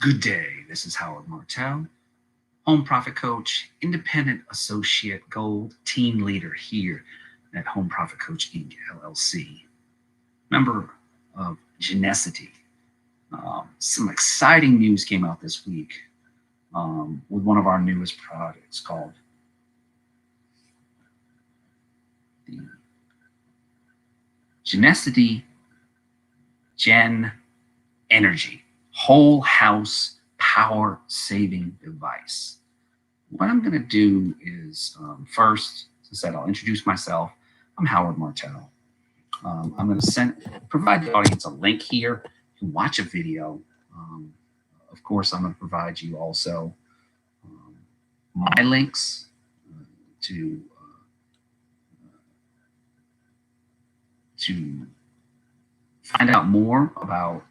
Good day. This is Howard Martell, home profit coach, independent associate gold team leader here at Home Profit Coach Inc. LLC, member of Genusity. Some exciting news came out this week with one of our newest products called the Janessa GenENERGY whole house power saving device. What I'm going to do is first, as I said, I'll introduce myself. I'm Howard Martell. I'm going to provide the audience a link here to watch a video. Of course, I'm going to provide you also my links to find out more about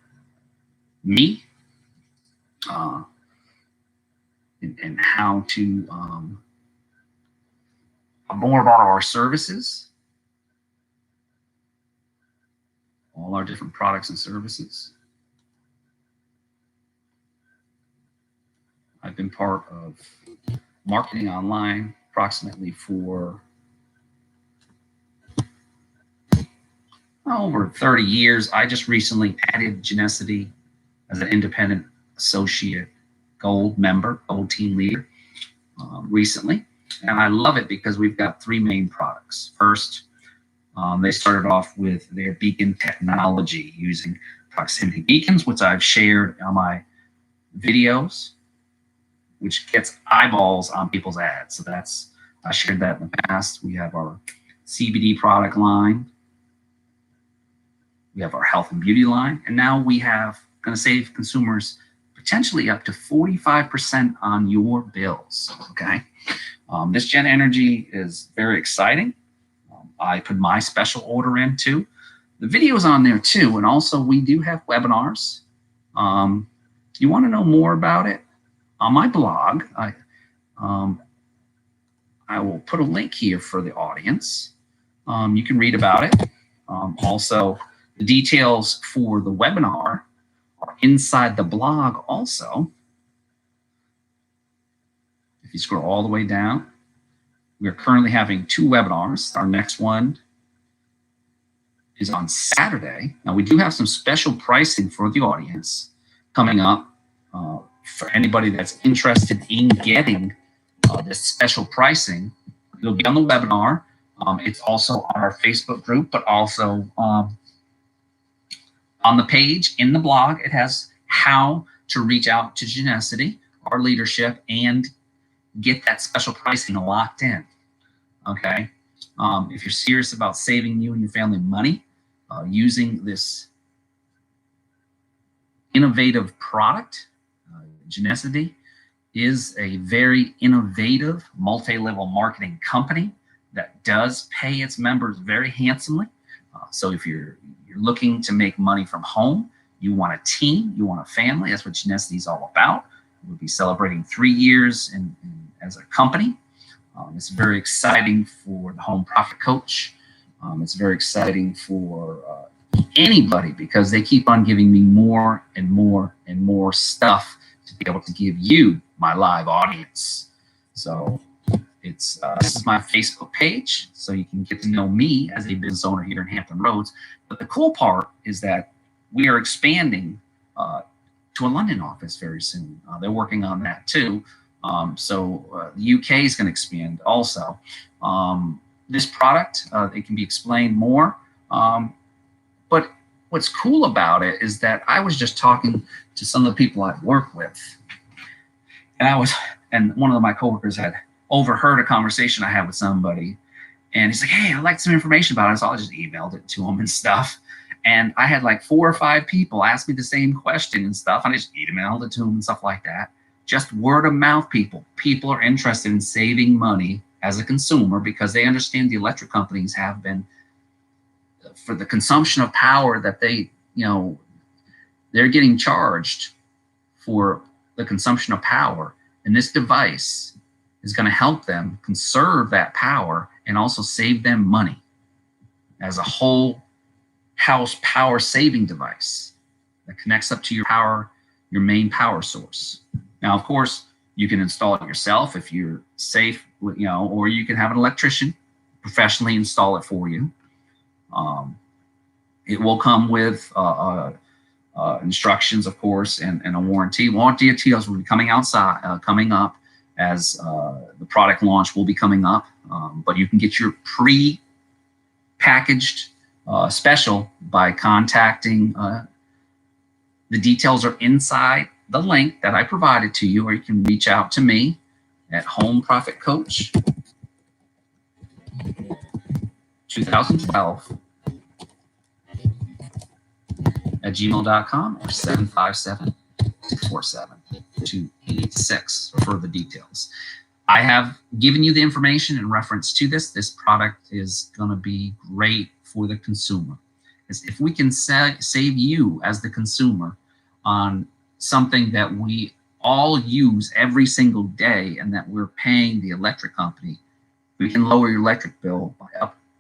me and how to more about our services, all our different products and services. I've been part of marketing online approximately for over 30 years. I just recently added Genusity as an independent associate gold member, gold team leader recently. And I love it because we've got three main products. First, they started off with their beacon technology using proximity beacons, which I've shared on my videos, which gets eyeballs on people's ads. So I shared that in the past. We have our CBD product line. We have our health and beauty line. And now we have going to save consumers potentially up to 45% on your bills, okay? This GenENERGY is very exciting. I put my special order in too. The video's on there too, and also we do have webinars. You want to know more about it? On my blog, I will put a link here for the audience. You can read about it. Also, the details for the webinar are inside the blog also. If you scroll all the way down, we're currently having 2 webinars. Our next one is on Saturday. Now, we do have some special pricing for the audience coming up for anybody that's interested in getting this special pricing. It'll be on the webinar. It's also on our Facebook group, but also on the page in the blog. It has how to reach out to Genusity, our leadership, and get that special pricing locked in. Okay. If you're serious about saving you and your family money using this innovative product, Genusity is a very innovative multi-level marketing company that does pay its members very handsomely. So if you're looking to make money from home, you want a team, you want a family, that's what Genusity is all about. We'll be celebrating 3 years as a company. It's very exciting for the home profit coach. It's very exciting for anybody because they keep on giving me more and more and more stuff to be able to give you, my live audience. So this is my Facebook page, so you can get to know me as a business owner here in Hampton Roads. But the cool part is that we are expanding to a London office very soon. They're working on that too. So the UK is going to expand also. This product, it can be explained more. But what's cool about it is that I was just talking to some of the people I work with. And one of my coworkers had overheard a conversation I had with somebody. And he's like, hey, I'd like some information about it. So I just emailed it to him and stuff. And I had like 4 or 5 people ask me the same question and stuff. And I just emailed it to them and stuff like that. Just word of mouth, people. People are interested in saving money as a consumer because they understand the electric companies have been, for the consumption of power that they're getting charged for the consumption of power. And this device is going to help them conserve that power and also save them money as a whole house power saving device that connects up to your power your main power source. Now, of course, you can install it yourself if you're safe, or you can have an electrician professionally install it for you. It will come with instructions, of course, and a warranty. Warranty details will be coming up as the product launch will be coming up. But you can get your pre-packaged special by contacting. The details are inside the link that I provided to you, or you can reach out to me at Home Profit Coach 2012 at gmail.com or 757-647-2886 for further details. I have given you the information in reference to this. This product is going to be great for the consumer. If we can save you as the consumer on something that we all use every single day and that we're paying the electric company, we can lower your electric bill by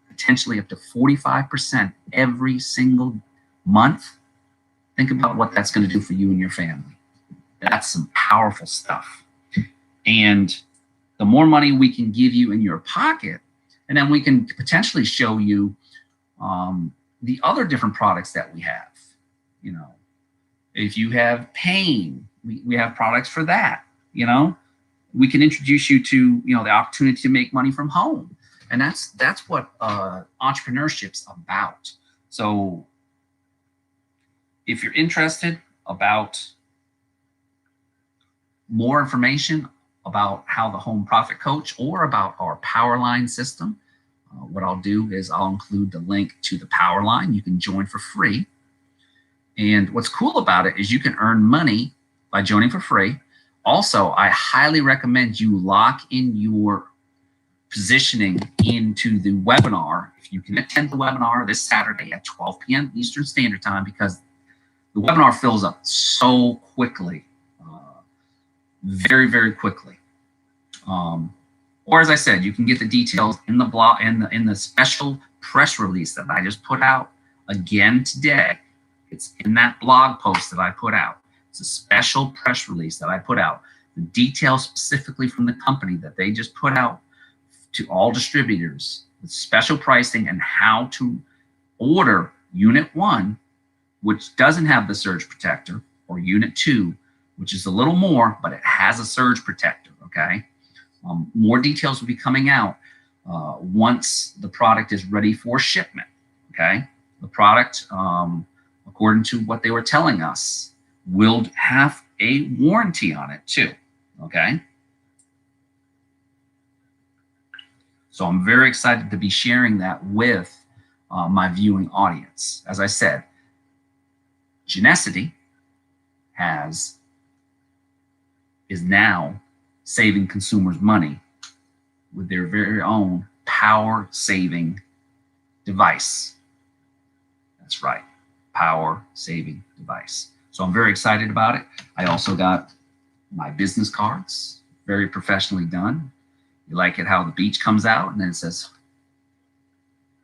potentially up to 45% every single month. Think about what that's going to do for you and your family. That's some powerful stuff. And the more money we can give you in your pocket, and then we can potentially show you the other different products that we have. If you have pain, we have products for that. We can introduce you to the opportunity to make money from home, and that's what entrepreneurship's about. So if you're interested about more information about how the Home Profit Coach or about our power line system, what I'll do is I'll include the link to the power line. You can join for free. And what's cool about it is you can earn money by joining for free. Also, I highly recommend you lock in your positioning into the webinar. If you can attend the webinar this Saturday at 12 p.m. Eastern Standard Time, because the webinar fills up so quickly, very, very quickly. Or as I said, you can get the details in the blog, in the special press release that I just put out again today. It's in that blog post that I put out. It's a special press release that I put out. The details specifically from the company that they just put out to all distributors with special pricing and how to order Unit 1, which doesn't have the surge protector, or Unit 2, which is a little more, but it has a surge protector, okay? More details will be coming out once the product is ready for shipment, okay? The product, according to what they were telling us, will have a warranty on it too, okay? So I'm very excited to be sharing that with my viewing audience. As I said, Genusity is now saving consumers money with their very own power saving device. That's right, power saving device. So I'm very excited about it. I also got my business cards, very professionally done. You like it how the beach comes out and then it says,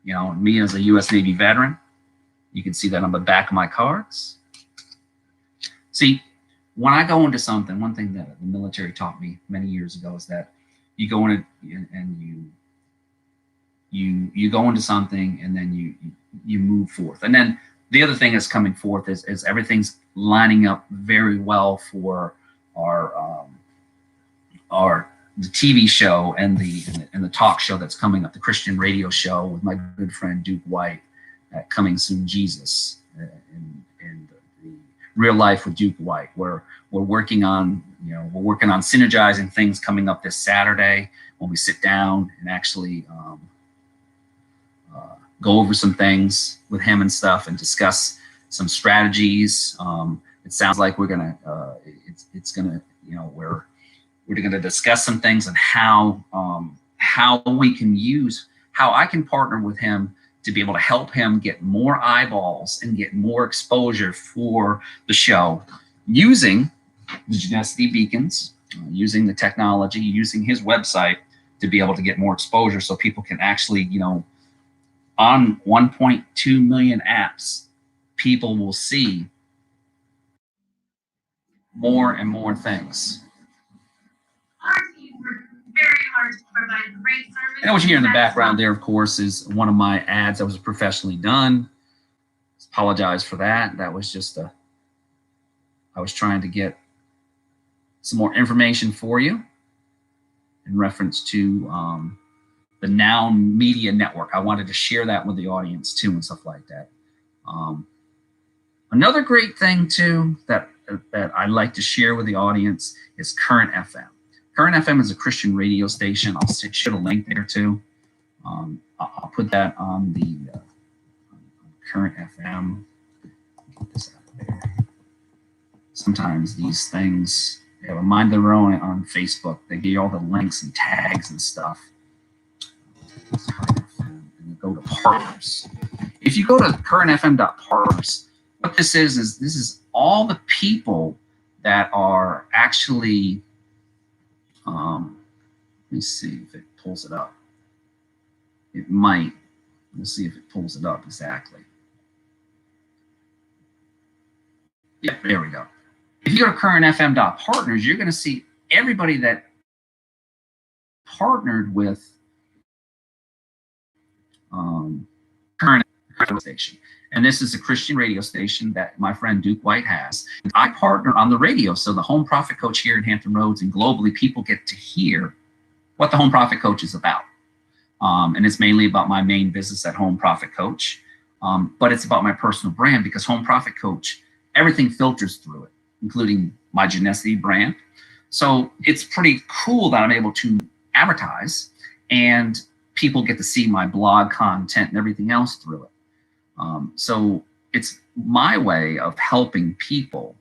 me as a U.S. Navy veteran, you can see that on the back of my cards. See, when I go into something, one thing that the military taught me many years ago is that you go in and you go into something and then you move forth. And then the other thing that's coming forth is everything's lining up very well for the TV show and the talk show that's coming up, the Christian radio show with my good friend Duke White at Coming Soon Jesus, and the Real Life with Duke White, where we're working on synergizing things coming up this Saturday when we sit down and actually go over some things with him and stuff and discuss some strategies. It sounds like we're gonna we're going to discuss some things on how I can partner with him to be able to help him get more eyeballs and get more exposure for the show using the Genusity beacons, using the technology, using his website to be able to get more exposure so people can actually, on 1.2 million apps, people will see more and more things. Our team worked very hard to provide great service. And what you hear in the background there, of course, is one of my ads that was professionally done. Apologize for that. That was just I was trying to get some more information for you in reference to the Now Media Network. I wanted to share that with the audience too and stuff like that. Another great thing too that I like to share with the audience is Current FM. Current FM is a Christian radio station. I'll share the link there too. I'll put that on the Current FM. Get this out there. Sometimes these things, they have a mind of their own on Facebook. They give you all the links and tags and stuff. And you go to partners. If you go to currentfm.partners, what this is this is all the people that are actually, let me see if it pulls it up. It might. We'll see if it pulls it up exactly. Yeah, there we go. If you go to currentfm.partners, you're going to see everybody that partnered with current station. And this is a Christian radio station that my friend Duke White has. I partner on the radio, so the Home Profit Coach here in Hampton Roads and globally, people get to hear what the Home Profit Coach is about. And it's mainly about my main business at Home Profit Coach, but it's about my personal brand because Home Profit Coach, everything filters through it, including my Genusity brand. So it's pretty cool that I'm able to advertise and people get to see my blog content and everything else through it. So it's my way of helping people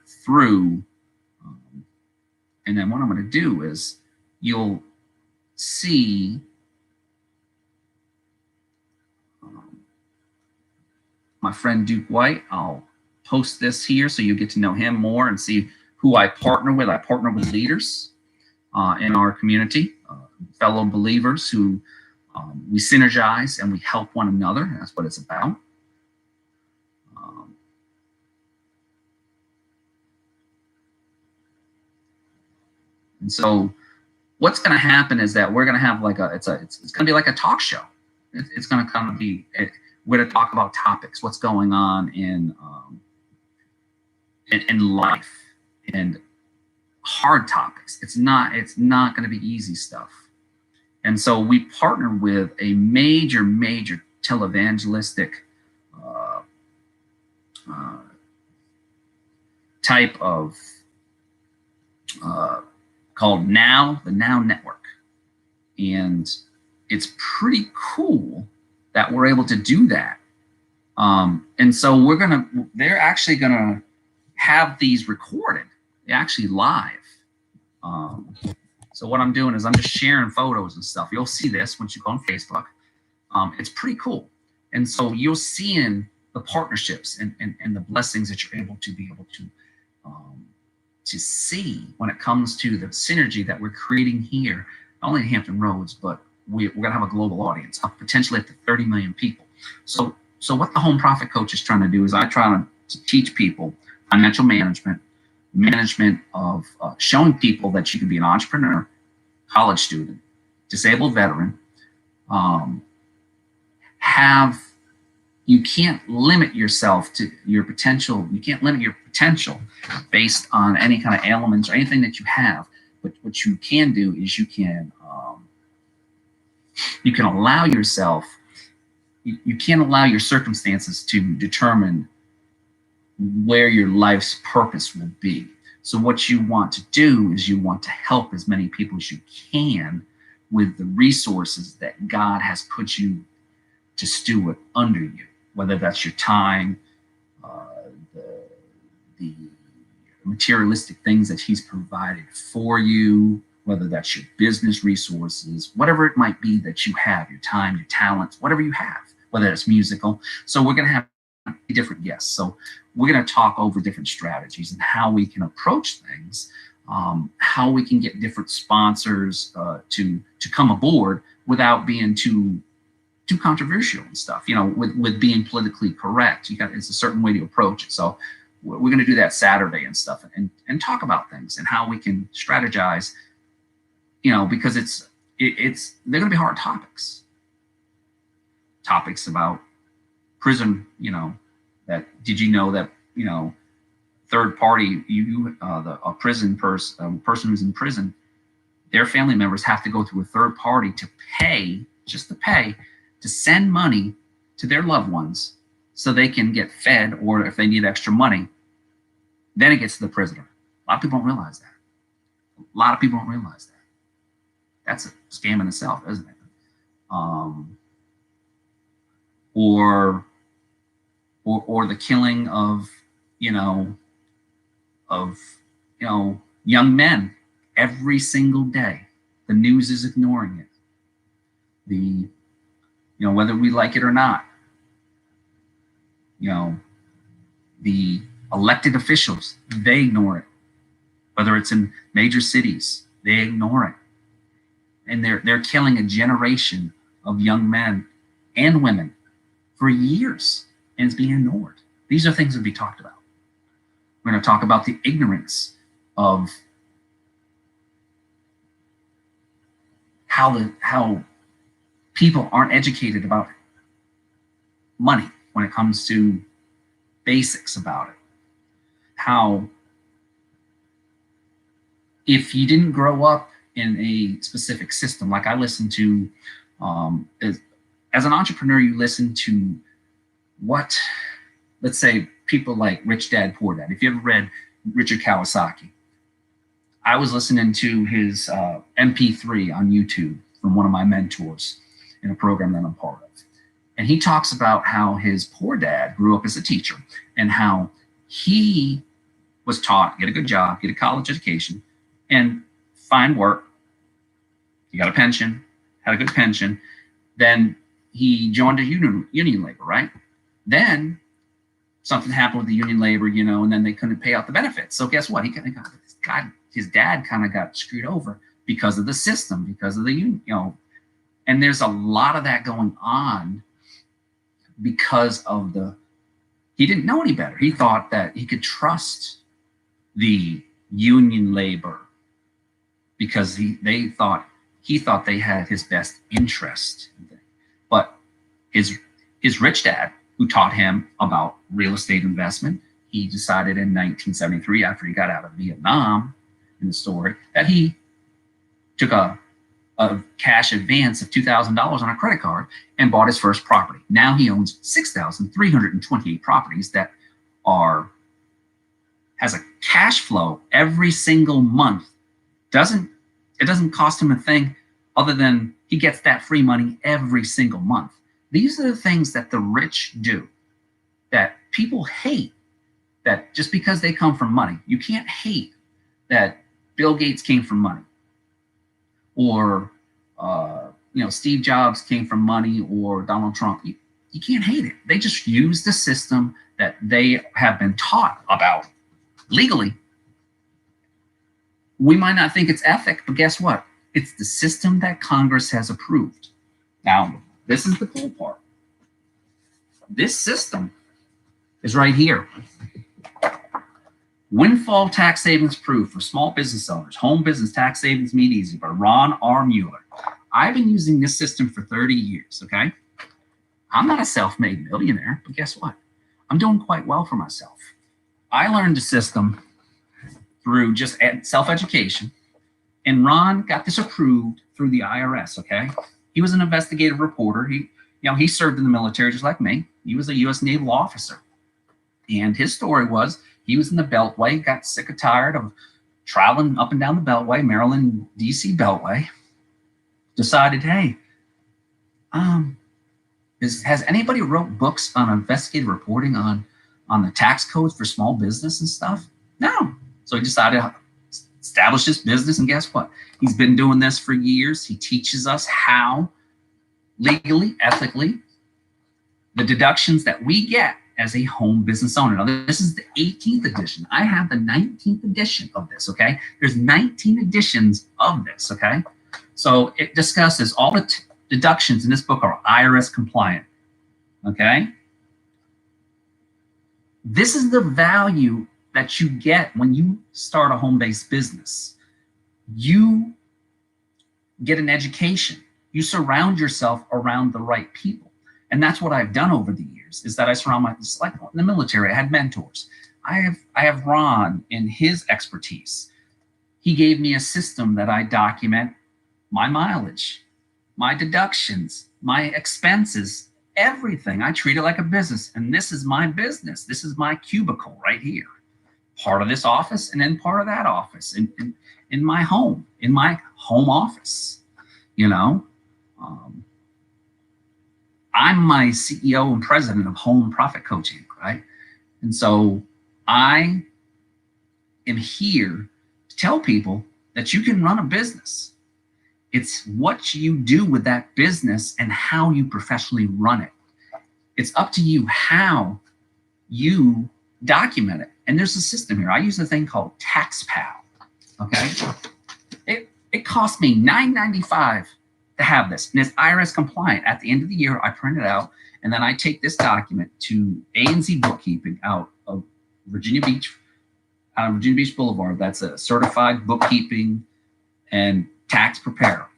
through. And then what I'm going to do is you'll see my friend Duke White. I'll post this here so you get to know him more and see who I partner with. I partner with leaders in our community, fellow believers who we synergize and we help one another. That's what it's about. And so what's going to happen is that we're going to have like it's going to be like a talk show. It's going to kind of be, we're going to talk about topics, what's going on in life and hard topics. It's not going to be easy stuff. And so we partner with a major televangelistic type of called the Now Network. And it's pretty cool that we're able to do that. And so they're actually gonna have these recorded, actually live. So what I'm doing is I'm just sharing photos and stuff. You'll see this once you go on Facebook. It's pretty cool. And so you're seeing the partnerships and the blessings that you're able to see when it comes to the synergy that we're creating here, not only in Hampton Roads, but we're going to have a global audience, potentially up to 30 million people. So what the Home Profit Coach is trying to do is I try to teach people financial management of showing people that you can be an entrepreneur, college student, disabled veteran, you can't limit yourself to your potential. You can't limit your potential based on any kind of elements or anything that you have. But what you can do is you can allow yourself, you can't allow your circumstances to determine where your life's purpose will be. So what you want to do is you want to help as many people as you can with the resources that God has put you to steward under you, whether that's your time, the materialistic things that he's provided for you, whether that's your business resources, whatever it might be that you have, your time, your talents, whatever you have, whether it's musical. So we're going to have different guests. So we're going to talk over different strategies and how we can approach things, how we can get different sponsors to come aboard without being too controversial and stuff. You know, with being politically correct, it's a certain way to approach it. So we're going to do that Saturday and stuff, and talk about things and how we can strategize, because they're going to be hard topics about prison, that, did you know that, third party, a person who's in prison, their family members have to go through a third party to pay, to send money to their loved ones so they can get fed, or if they need extra money, then it gets to the prisoner. A lot of people don't realize that. That's a scam in itself, isn't it? Or the killing of, young men every single day. The news is ignoring it. Whether we like it or not, the elected officials, they ignore it. Whether it's in major cities, they ignore it. And they're killing a generation of young men and women for years, and it's being ignored. These are things to be talked about. We're going to talk about the ignorance of how people aren't educated about money when it comes to basics about it. How if you didn't grow up in a specific system, like I listen to, as an entrepreneur, you listen to what, let's say, people like Rich Dad, Poor Dad. If you ever read Richard Kawasaki, I was listening to his MP3 on YouTube from one of my mentors in a program that I'm part of. And he talks about how his poor dad grew up as a teacher and how he was taught, get a good job, get a college education, and find work. He got a pension, had a good pension. Then he joined a union labor, right? Then something happened with the union labor, and then they couldn't pay out the benefits. So guess what? His dad kind of got screwed over because of the system, because of the union, and there's a lot of that going on because of he didn't know any better. He thought that he could trust the union labor because he thought they had his best interest. But his rich dad, who taught him about real estate investment, he decided in 1973, after he got out of Vietnam, in the story, that he took a cash advance of $2,000 on a credit card and bought his first property. Now he owns 6,328 properties that has a cash flow every single month. It doesn't cost him a thing other than he gets that free money every single month. These are the things that the rich do that people hate, that just because they come from money. You can't hate that Bill Gates came from money, or Steve Jobs came from money, or Donald Trump. You can't hate it. They just use the system that they have been taught about legally. We might not think it's ethic, but guess what? It's the system that Congress has approved. Now, this is the cool part. This system is right here. Windfall Tax Savings Proof for Small Business Owners, Home Business Tax Savings Made Easy by Ron R. Mueller. I've been using this system for 30 years, okay? I'm not a self-made millionaire, but guess what? I'm doing quite well for myself. I learned the system through just self-education, and Ron got this approved through the IRS, okay? He was an investigative reporter. He served in the military just like me. He was a U.S. naval officer. And his story was, he was in the Beltway, got sick and tired of traveling up and down the Beltway, Maryland, D.C. Beltway, decided, hey, has anybody wrote books on investigative reporting on the tax codes for small business and stuff? No. So he decided to establish this business, and guess what? He's been doing this for years. He teaches us how, legally, ethically, the deductions that we get as a home business owner. Now, this is the 18th edition. I have the 19th edition of this, okay? There's 19 editions of this, okay? So it discusses all the deductions in this book are IRS compliant, okay? This is the value that you get when you start a home-based business. You get an education. You surround yourself around the right people. And that's what I've done over the years, is that I surround myself, like in the military, I had mentors. I have Ron in his expertise. He gave me a system that I document my mileage, my deductions, my expenses, everything. I treat it like a business. And this is my business. This is my cubicle right here. Part of this office and then part of that office in my home office, you know. I'm my CEO and president of Home Profit Coaching, right? And so I am here to tell people that you can run a business. It's what you do with that business and how you professionally run it. It's up to you how you document it. And there's a system here. I use a thing called TaxPal, okay? It cost me $9.95 to have this, and it's IRS compliant. At the end of the year, I print it out, and then I take this document to A&Z Bookkeeping out of Virginia Beach Boulevard. That's a certified bookkeeping and tax preparer.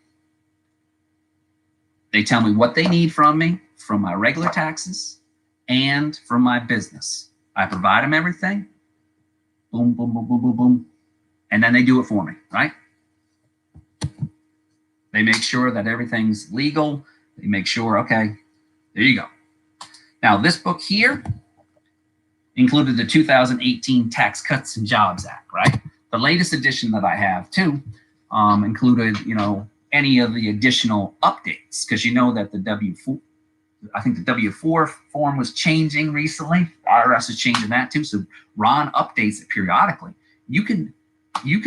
They tell me what they need from me, from my regular taxes and from my business. I provide them everything. Boom, boom, boom, boom, boom, boom. And then they do it for me, right? They make sure that everything's legal. They make sure, okay, there you go. Now, this book here included the 2018 Tax Cuts and Jobs Act, right? The latest edition that I have too included, you know, any of the additional updates, because you know that the W-4, I think the W-4 form was changing recently. The IRS is changing that too. So Ron updates it periodically. You can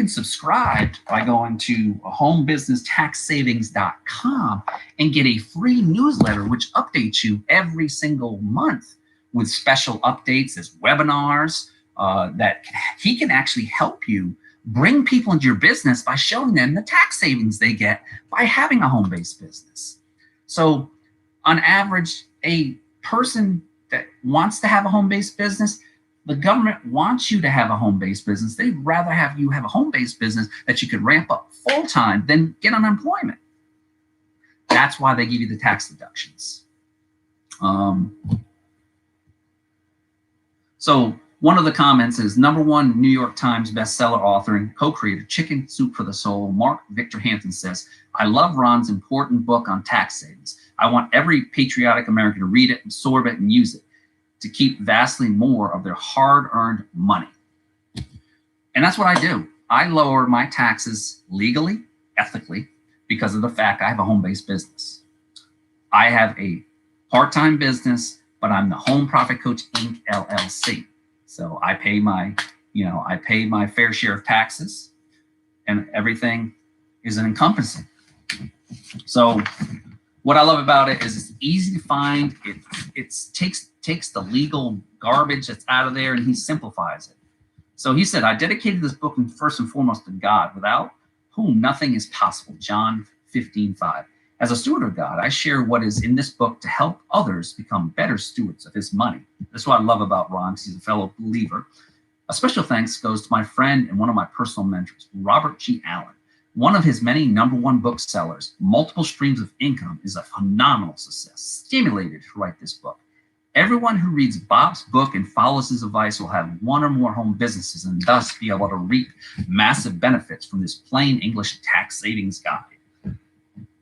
subscribe by going to homebusinesstaxsavings.com and get a free newsletter which updates you every single month with special updates as webinars that he can actually help you bring people into your business by showing them the tax savings they get by having a home-based business. So on average, a person that wants to have a home-based business, the government wants you to have a home-based business. They'd rather have you have a home-based business that you could ramp up full-time than get unemployment. That's why they give you the tax deductions. So one of the comments is #1 New York Times bestseller author and co-creator Chicken Soup for the Soul, Mark Victor Hansen says, I love Ron's important book on tax savings. I want every patriotic American to read it, absorb it, and use it to keep vastly more of their hard-earned money. And that's what I do. I lower my taxes legally, ethically, because of the fact I have a home-based business. I have a part-time business, but I'm the Home Profit Coach Inc. LLC. So I pay my, I pay my fair share of taxes, and everything is an encompassing. So what I love about it is it's easy to find. It takes the legal garbage that's out of there and he simplifies it. So he said, I dedicated this book first and foremost to God, without whom nothing is possible. John 15:5. As a steward of God, I share what is in this book to help others become better stewards of his money. That's what I love about Ron, because he's a fellow believer. A special thanks goes to my friend and one of my personal mentors, Robert G. Allen. One of his many #1 booksellers, Multiple Streams of Income, is a phenomenal success, stimulated to write this book. Everyone who reads Bob's book and follows his advice will have one or more home businesses and thus be able to reap massive benefits from this plain English tax savings guide.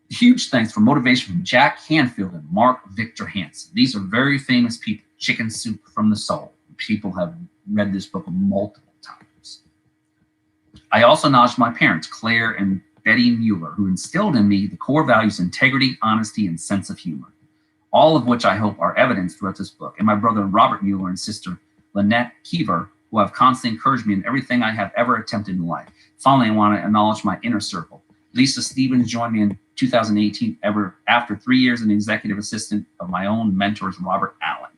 Huge thanks for motivation from Jack Canfield and Mark Victor Hansen. These are very famous people. Chicken Soup from the Soul. People have read this book multiple times. I also acknowledge my parents, Claire and Betty Mueller, who instilled in me the core values, integrity, honesty, and sense of humor, all of which I hope are evidenced throughout this book, and my brother Robert Mueller and sister Lynette Keever, who have constantly encouraged me in everything I have ever attempted in life. Finally, I want to acknowledge my inner circle. Lisa Stevens joined me in 2018 after 3 years as an executive assistant of my own mentors, Robert Allen.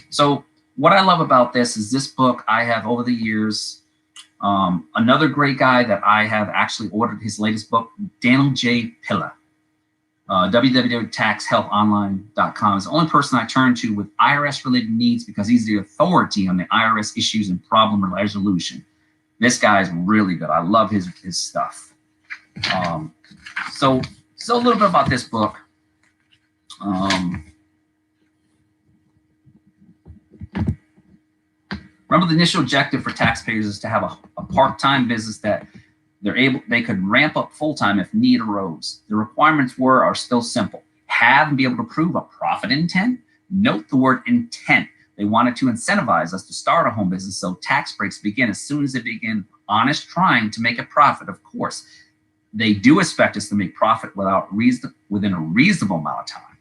So what I love about this is this book I have over the years. Another great guy that I have actually ordered his latest book, Daniel J. Pilla. www.taxhelponline.com is the only person I turn to with IRS-related needs because he's the authority on the IRS issues and problem resolution. This guy is really good. I love his stuff. So a little bit about this book. Remember, the initial objective for taxpayers is to have a part-time business that they could ramp up full-time if need arose. The requirements are still simple. Have and be able to prove a profit intent. Note the word intent. They wanted to incentivize us to start a home business, so tax breaks begin as soon as they begin honest trying to make a profit. Of course, they do expect us to make profit within a reasonable amount of time.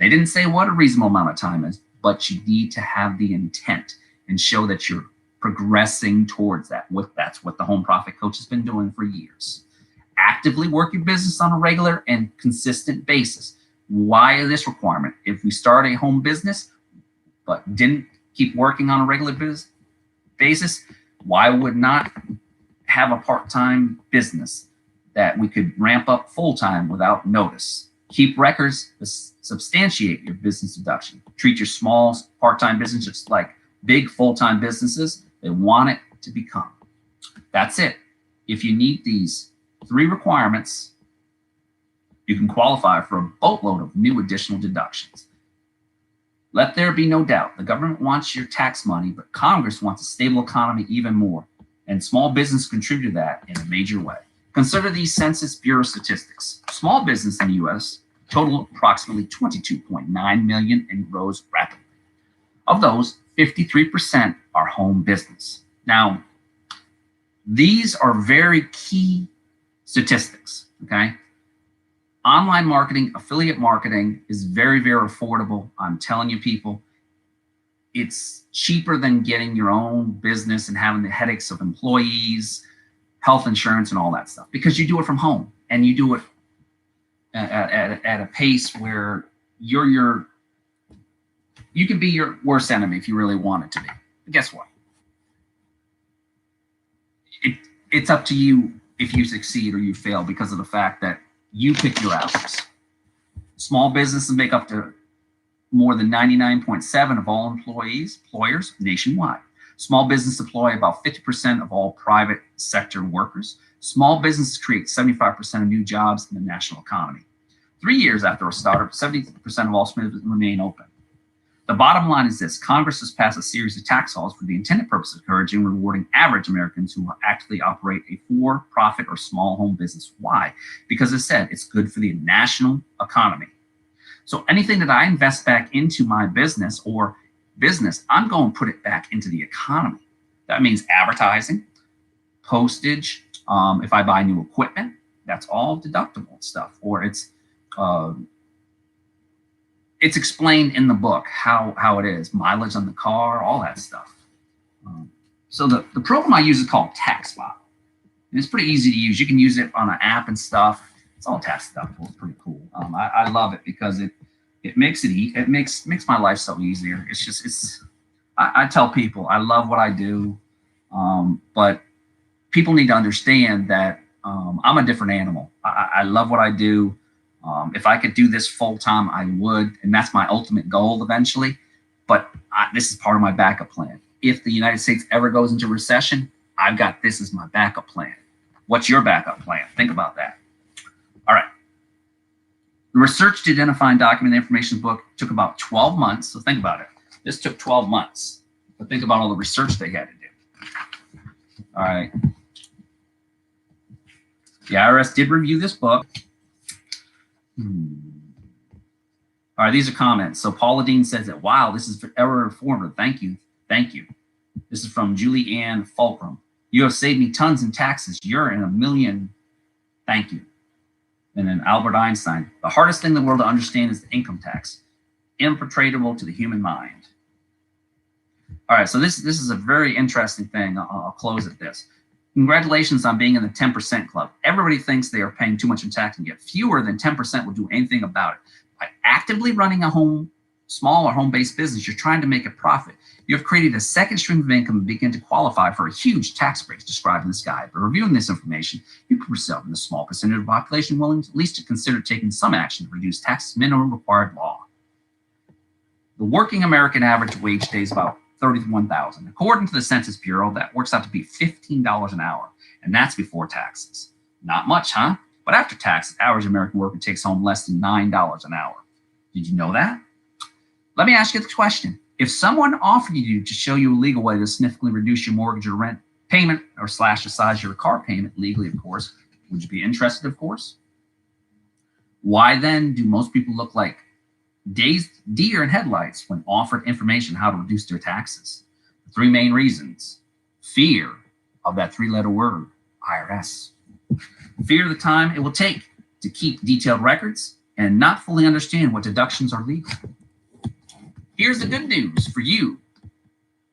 They didn't say what a reasonable amount of time is, but you need to have the intent and show that you're progressing towards that. That's what the Home Profit Coach has been doing for years. Actively work your business on a regular and consistent basis. Why this requirement? If we start a home business but didn't keep working on a regular basis, why would not have a part-time business that we could ramp up full-time without notice? Keep records to substantiate your business deduction. Treat your small part-time business just like big full-time businesses they want it to become. That's it. If you meet these 3 requirements, you can qualify for a boatload of new additional deductions. Let there be no doubt, the government wants your tax money, but Congress wants a stable economy even more, and small business contribute to that in a major way. Consider these Census Bureau statistics. Small business in the U.S. total approximately 22.9 million and grows rapidly. Of those, 53% are home business. Now, these are very key statistics, okay? Online marketing, affiliate marketing is very, very affordable. I'm telling you, people, it's cheaper than getting your own business and having the headaches of employees, health insurance, and all that stuff, because you do it from home and you do it at a pace where you can be your worst enemy if you really want it to be. But guess what? It's up to you if you succeed or you fail because of the fact that you pick your hours. Small businesses make up to more than 99.7% of all employers nationwide. Small business employ about 50% of all private sector workers. Small businesses create 75% of new jobs in the national economy. 3 years after a startup, 70% of all small businesses remain open. The bottom line is this: Congress has passed a series of tax laws for the intended purpose of encouraging and rewarding average Americans who actively operate a for-profit or small home business. Why? Because as I said, it's good for the national economy. So anything that I invest back into my business, I'm going to put it back into the economy. That means advertising, postage. If I buy new equipment, that's all deductible stuff. Or it's explained in the book how it is, mileage on the car, all that stuff. So the program I use is called TaxBot. And it's pretty easy to use. You can use it on an app and stuff. It's all tax stuff. It's pretty cool. I love it because it makes my life so easier. I tell people I love what I do, but people need to understand that I'm a different animal. I love what I do. If I could do this full time, I would, and that's my ultimate goal eventually. But this is part of my backup plan. If the United States ever goes into recession, I've got this as my backup plan. What's your backup plan? Think about that. All right. The research to identify and document the information book took about 12 months. So think about it. This took 12 months. But think about all the research they had to do. All right. The IRS did review this book. All right, these are comments. So Paula Dean says that, wow, this is forever informative. Thank you. Thank you. This is from Julie Ann Fulcrum. You have saved me tons in taxes. You're in a million. Thank you. And then Albert Einstein. The hardest thing in the world to understand is the income tax. Impenetrable to the human mind. All right, so this is a very interesting thing. I'll close at this. Congratulations on being in the 10% club. Everybody thinks they are paying too much in tax, and yet fewer than 10% will do anything about it. By actively running a home small or home-based business, you're trying to make a profit. You have created a second stream of income and begin to qualify for a huge tax breaks described in this guide. By reviewing this information, you can result in a small percentage of the population willing at least to consider taking some action to reduce taxes minimum required law. The working American average wage day is about $31,000. According to the Census Bureau, that works out to be $15 an hour, and that's before taxes. Not much, huh? But after taxes, average American worker takes home less than $9 an hour. Did you know that? Let me ask you the question. If someone offered you to show you a legal way to significantly reduce your mortgage or rent payment or slash the size of your car payment, legally, of course, would you be interested, of course? Why then do most people look like deer in headlights when offered information on how to reduce their taxes? The three main reasons. Fear of that three-letter word, IRS. Fear of the time it will take to keep detailed records and not fully understand what deductions are legal. Here's the good news for you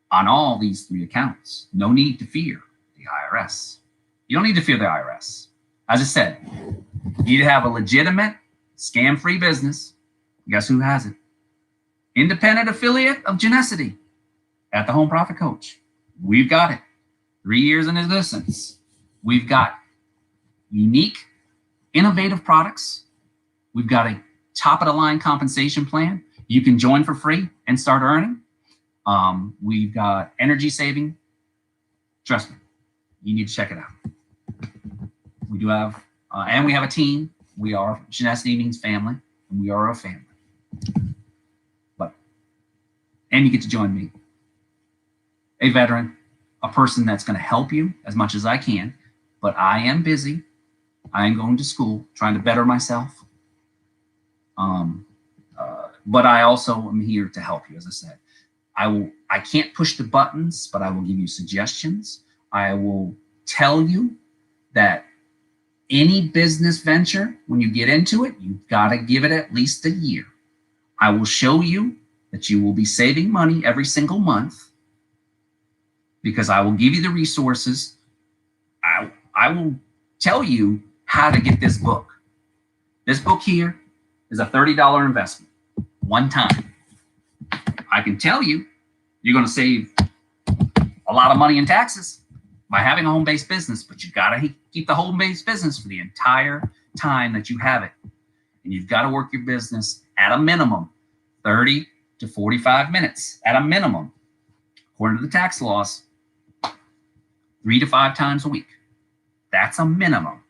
on all these three accounts. No need to fear the IRS. You don't need to fear the IRS. As I said, you need to have a legitimate, scam-free business. Guess who has it? Independent affiliate of Genusity at the Home Profit Coach. We've got it. 3 years in existence. We've got unique, innovative products. We've got a top-of-the-line compensation plan. You can join for free and start earning. We've got energy saving. Trust me, you need to check it out. We do have, and we have a team. We are, Janessa means family, and we are a family. And you get to join me, a veteran, a person that's going to help you as much as I can, but I am busy. I am going to school, trying to better myself. But I also am here to help you, as I said. I can't push the buttons, but I will give you suggestions. I will tell you that any business venture, when you get into it, you've got to give it at least a year. I will show you that you will be saving money every single month because I will give you the resources. I will tell you how to get this book. This book here is a $30 investment, one time. I can tell you, you're going to save a lot of money in taxes by having a home-based business, but you've got to keep the home-based business for the entire time that you have it. And you've got to work your business at a minimum 30 to 45 minutes at a minimum, according to the tax laws, 3 to 5 times a week. That's a minimum.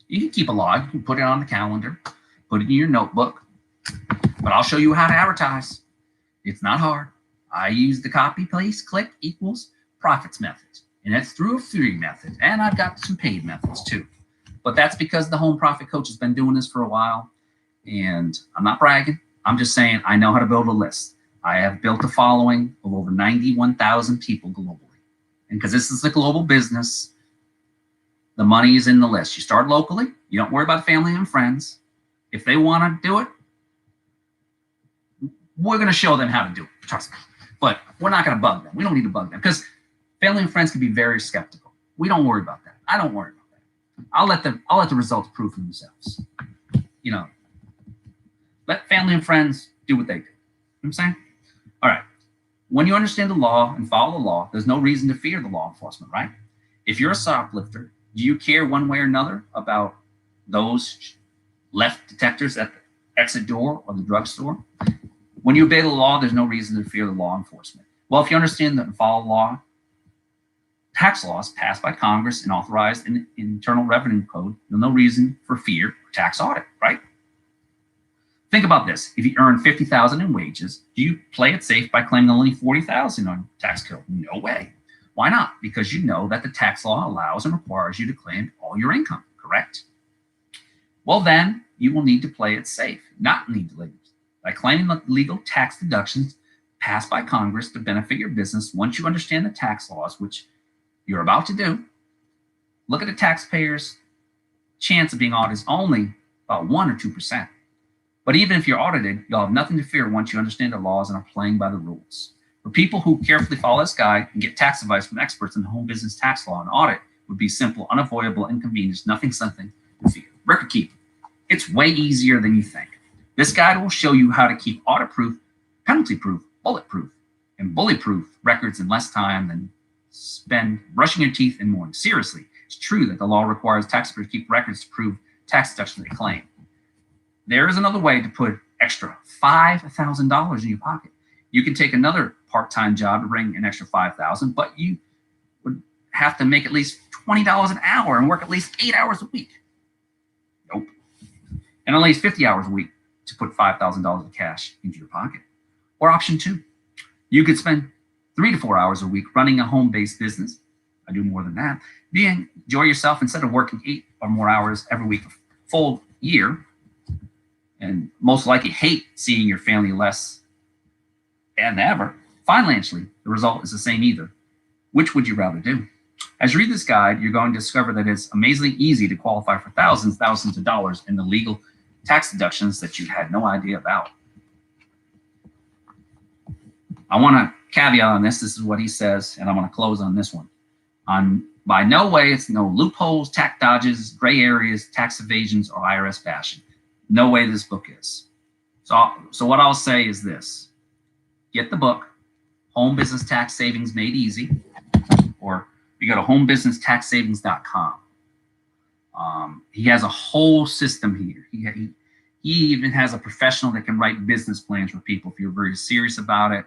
You can keep a log, you can put it on the calendar, put it in your notebook, but I'll show you how to advertise. It's not hard. I use the copy, paste, click equals profits method, and it's through a free method, and I've got some paid methods too. But that's because the Home Profit Coach has been doing this for a while, and I'm not bragging. I'm just saying I know how to build a list. I have built a following of over 91,000 people globally. And because this is a global business, the money is in the list. You start locally. You don't worry about family and friends. If they want to do it, we're going to show them how to do it. Trust me. But we're not going to bug them. We don't need to bug them because family and friends can be very skeptical. We don't worry about that. I don't worry about that. I'll let the results prove for themselves. You know, let family and friends do what they do. You know what I'm saying? All right. When you understand the law and follow the law, there's no reason to fear the law enforcement, right? If you're a shoplifter, do you care one way or another about those left detectors at the exit door or the drugstore? When you obey the law, there's no reason to fear the law enforcement. Well, if you understand and follow law, tax laws passed by Congress and authorized in the Internal Revenue Code, there's no reason for fear or tax audit, right? Think about this. If you earn $50,000 in wages, do you play it safe by claiming only $40,000 on tax code? No way. Why not? Because you know that the tax law allows and requires you to claim all your income, correct? Well, then you will need to play it safe, not legally, by claiming the legal tax deductions passed by Congress to benefit your business. Once you understand the tax laws, which you're about to do, look at the taxpayer's chance of being audited is only about 1 or 2%. But even if you're audited, you'll have nothing to fear once you understand the laws and are playing by the rules. For people who carefully follow this guide and get tax advice from experts in the home business tax law, and audit would be simple, unavoidable inconvenience, nothing something to fear. Record keeping. It's way easier than you think. This guide will show you how to keep audit-proof, penalty-proof, bulletproof, and bully-proof records in less time than spend brushing your teeth in morning. Seriously, it's true that the law requires taxpayers to keep records to prove tax deductions they claim. There is another way to put extra $5,000 in your pocket. You can take another part-time job to bring an extra $5,000, but you would have to make at least $20 an hour and work at least 8 hours a week. Nope. And at least 50 hours a week to put $5,000 of cash into your pocket. Or option 2, you could spend 3 to 4 hours a week running a home-based business. I do more than that. Enjoy yourself instead of working 8 or more hours every week, a full year, and most likely hate seeing your family less and ever. Financially, the result is the same either. Which would you rather do? As you read this guide, you're going to discover that it's amazingly easy to qualify for thousands of dollars in the legal tax deductions that you had no idea about. I want to caveat on this. This is what he says, and I want to close on this one. By no way, it's no loopholes, tax dodges, gray areas, tax evasions, or IRS bashing. No way this book is. So what I'll say is this. Get the book, Home Business Tax Savings Made Easy, or you go to homebusinesstaxsavings.com. He has a whole system here. He even has a professional that can write business plans for people if you're very serious about it.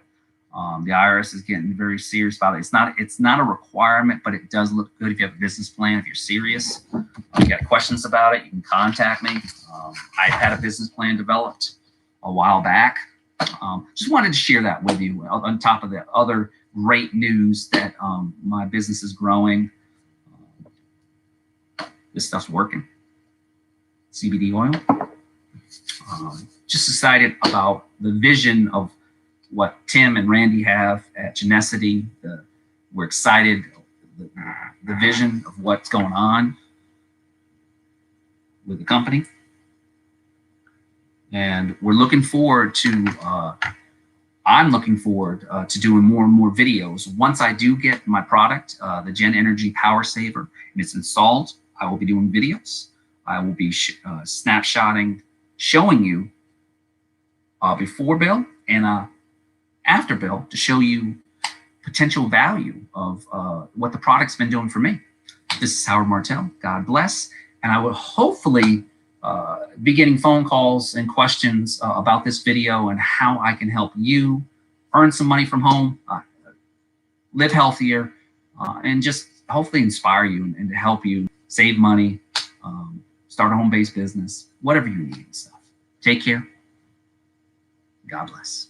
The IRS is getting very serious about it. It's not a requirement, but it does look good if you have a business plan, if you're serious. If you got questions about it, you can contact me. I had a business plan developed a while back. Just wanted to share that with you on top of the other great news that my business is growing. This stuff's working. CBD oil. Just excited about the vision of what Tim and Randy have at Genusity. We're excited, the vision of what's going on with the company. And we're looking forward to, I'm looking forward to doing more and more videos. Once I do get my product, the GenENERGY Power Saver, and it's installed, I will be doing videos. I will be snapshotting, showing you before bill and after bill to show you potential value of what the product's been doing for me. This is Howard Martell. God bless. And I will hopefully be getting phone calls and questions about this video and how I can help you earn some money from home, live healthier, and just hopefully inspire you and to help you save money, start a home-based business, whatever you need and stuff. Take care. God bless.